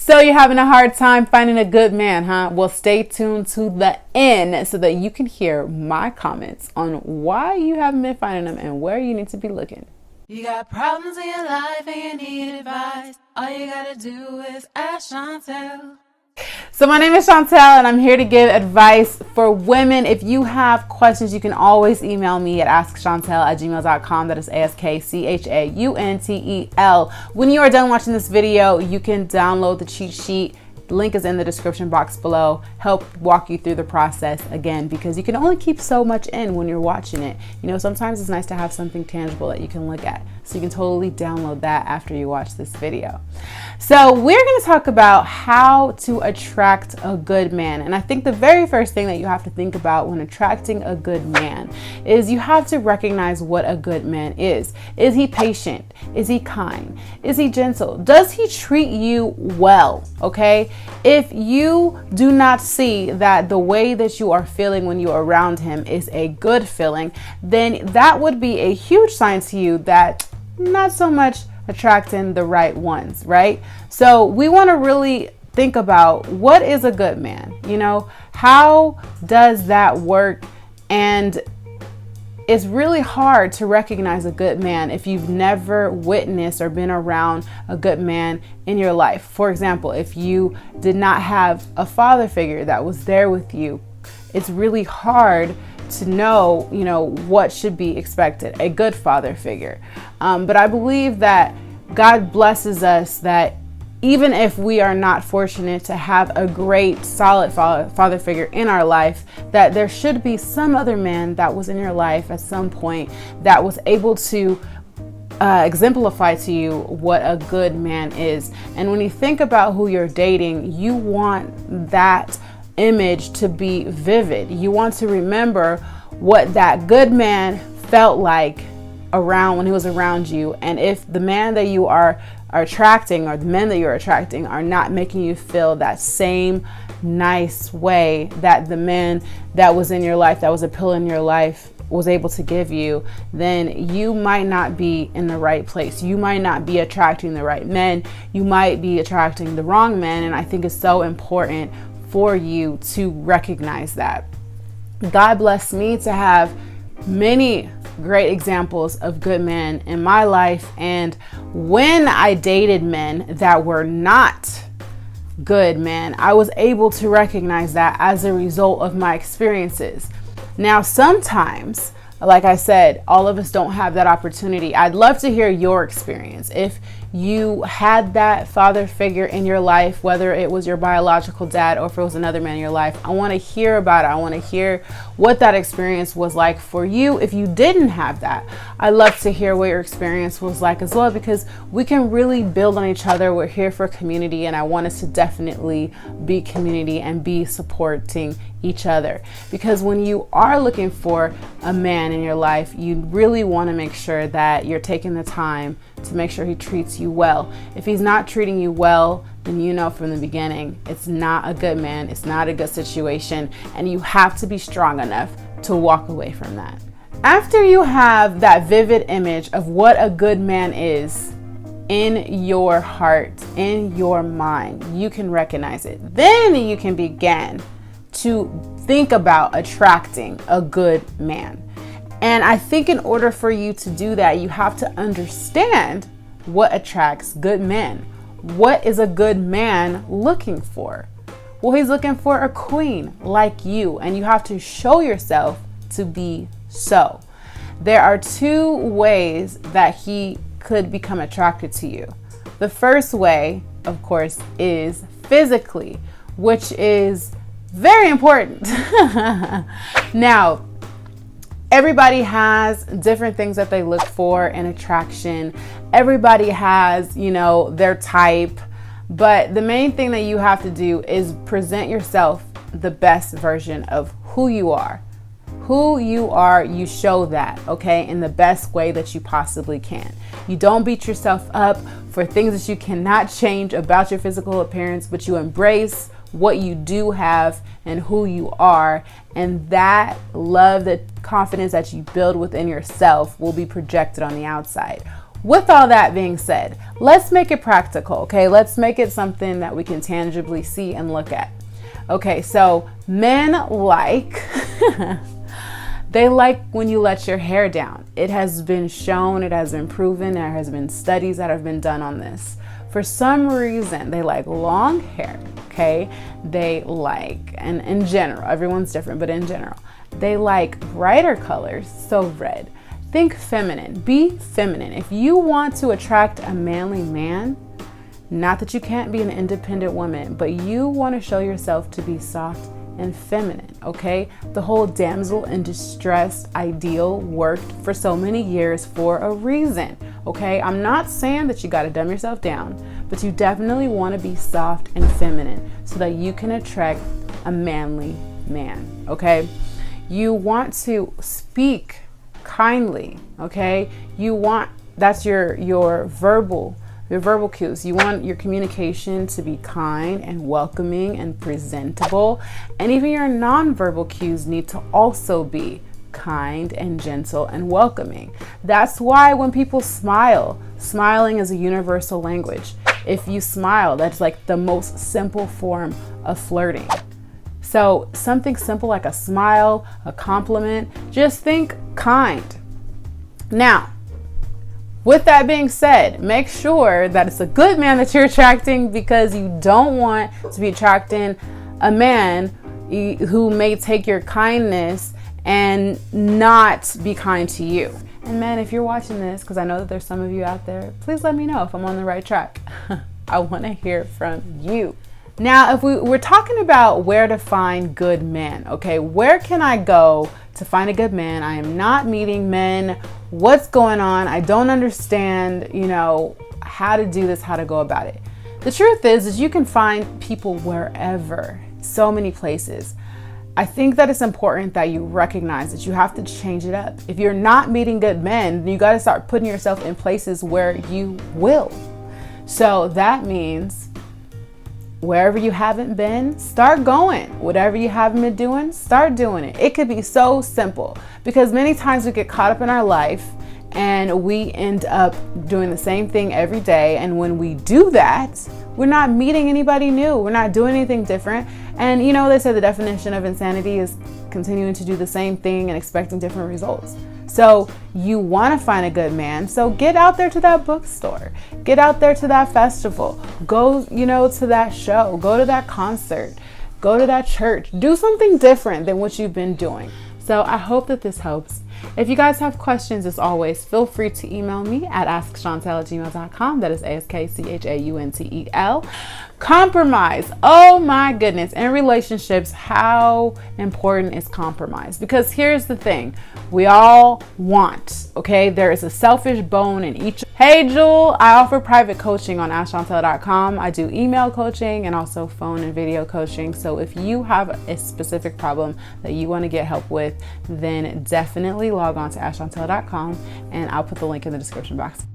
So you're having a hard time finding a good man, huh? Well, stay tuned to the end so that you can hear my comments on why you haven't been finding them and where you need to be looking. You got problems in your life and you need advice. All you gotta do is ask Chauntel. So my name is Chauntel and I'm here to give advice for women. If you have questions, you can always email me at askchauntel@gmail.com. That is AskChauntel. When you are done watching this video, you can download the cheat sheet. Link is in the description box below. Help walk you through the process again, because you can only keep so much in when you're watching it. You know, sometimes it's nice to have something tangible that you can look at. So you can totally download that after you watch this video. So we're going to talk about how to attract a good man. And I think the very first thing that you have to think about when attracting a good man is you have to recognize what a good man is. Is he patient? Is he kind? Is he gentle? Does he treat you well? Okay. If you do not see that the way that you are feeling when you're around him is a good feeling, then that would be a huge sign to you that not so much attracting the right ones, right? So we want to really think about what is a good man, you know, how does that work? And it's really hard to recognize a good man if you've never witnessed or been around a good man in your life. For example, if you did not have a father figure that was there with you, it's really hard to know, you know, what should be expected, a good father figure. But I believe that God blesses us that even if we are not fortunate to have a great, solid father figure in our life, that there should be some other man that was in your life at some point that was able to exemplify to you what a good man is. And when you think about who you're dating, you want that image to be vivid. You want to remember what that good man felt like around when he was around you. And if the man that you are attracting, or the men that you're attracting, are not making you feel that same nice way that the man that was in your life, that was a pillar in your life, was able to give you, then you might not be in the right place. You might not be attracting the right men. You might be attracting the wrong men. And I think it's so important for you to recognize that. God blessed me to have many great examples of good men in my life. And when I dated men that were not good men, I was able to recognize that as a result of my experiences. Now, sometimes, like I said, all of us don't have that opportunity. I'd love to hear your experience. If you had that father figure in your life, whether it was your biological dad or if it was another man in your life, I want to hear about it. I want to hear what that experience was like for you. If you didn't have that, I'd love to hear what your experience was like as well, because we can really build on each other. We're here for community, and I want us to definitely be community and be supporting each other. Because when you are looking for a man in your life, you really want to make sure that you're taking the time to make sure he treats you well. If he's not treating you well, then you know from the beginning it's not a good man, it's not a good situation, and you have to be strong enough to walk away from that. After you have that vivid image of what a good man is in your heart, in your mind, you can recognize it. Then you can begin to think about attracting a good man. And I think in order for you to do that, you have to understand what attracts good men. What is a good man looking for? Well, he's looking for a queen like you, and you have to show yourself to be so. There are two ways that he could become attracted to you. The first way, of course, is physically, which is very important. Now, everybody has different things that they look for in attraction. Everybody has, you know, their type. But the main thing that you have to do is present yourself the best version of who you are. Who you are, you show that, okay, in the best way that you possibly can. You don't beat yourself up for things that you cannot change about your physical appearance, but you embrace what you do have and who you are, and that love, that confidence that you build within yourself will be projected on the outside. with all that being said, let's make it practical, okay? Let's make it something that we can tangibly see and look at. Okay, so men like, they like when you let your hair down. It has been shown, it has been proven, there has been studies that have been done on this. For some reason, they like long hair, okay? They like, and in general, everyone's different, but in general, they like brighter colors, so red. Think feminine, be feminine. If you want to attract a manly man, not that you can't be an independent woman, but you want to show yourself to be soft and feminine, okay? The whole damsel in distress ideal worked for so many years for a reason, okay? I'm not saying that you got to dumb yourself down, but you definitely want to be soft and feminine so that you can attract a manly man, okay? You want to speak kindly, okay? You want, that's your verbal cues. You want your communication to be kind and welcoming and presentable. And even your nonverbal cues need to also be kind and gentle and welcoming. That's why when people smile, smiling is a universal language. If you smile, that's like the most simple form of flirting. So something simple like a smile, a compliment, just think kind. Now, with that being said, make sure that it's a good man that you're attracting, because you don't want to be attracting a man who may take your kindness and not be kind to you. And man, if you're watching this, because I know that there's some of you out there, please let me know if I'm on the right track. I want to hear from you. Now, if we're talking about where to find good men, okay, where can I go to find a good man? I am not meeting men. What's going on? I don't understand, how to do this, how to go about it. The truth is you can find people wherever, so many places. I think that it's important that you recognize that you have to change it up. If you're not meeting good men, you got to start putting yourself in places where you will. So that means wherever you haven't been, start going. Whatever you haven't been doing, start doing it. It could be so simple, because many times we get caught up in our life and we end up doing the same thing every day. And when we do that, we're not meeting anybody new. We're not doing anything different. And they say the definition of insanity is continuing to do the same thing and expecting different results. So you want to find a good man. So get out there to that bookstore, get out there to that festival, go, to that show, go to that concert, go to that church, do something different than what you've been doing. So I hope that this helps. If you guys have questions, as always, feel free to email me at askchauntel@gmail.com. That is AskChauntel. Compromise. Oh my goodness. In relationships, how important is compromise? Because here's the thing. We all want, okay? There is a selfish bone in each. Hey, Jewel, I offer private coaching on askchauntel.com. I do email coaching and also phone and video coaching. So if you have a specific problem that you want to get help with, then definitely log on to askchauntel.com, and I'll put the link in the description box.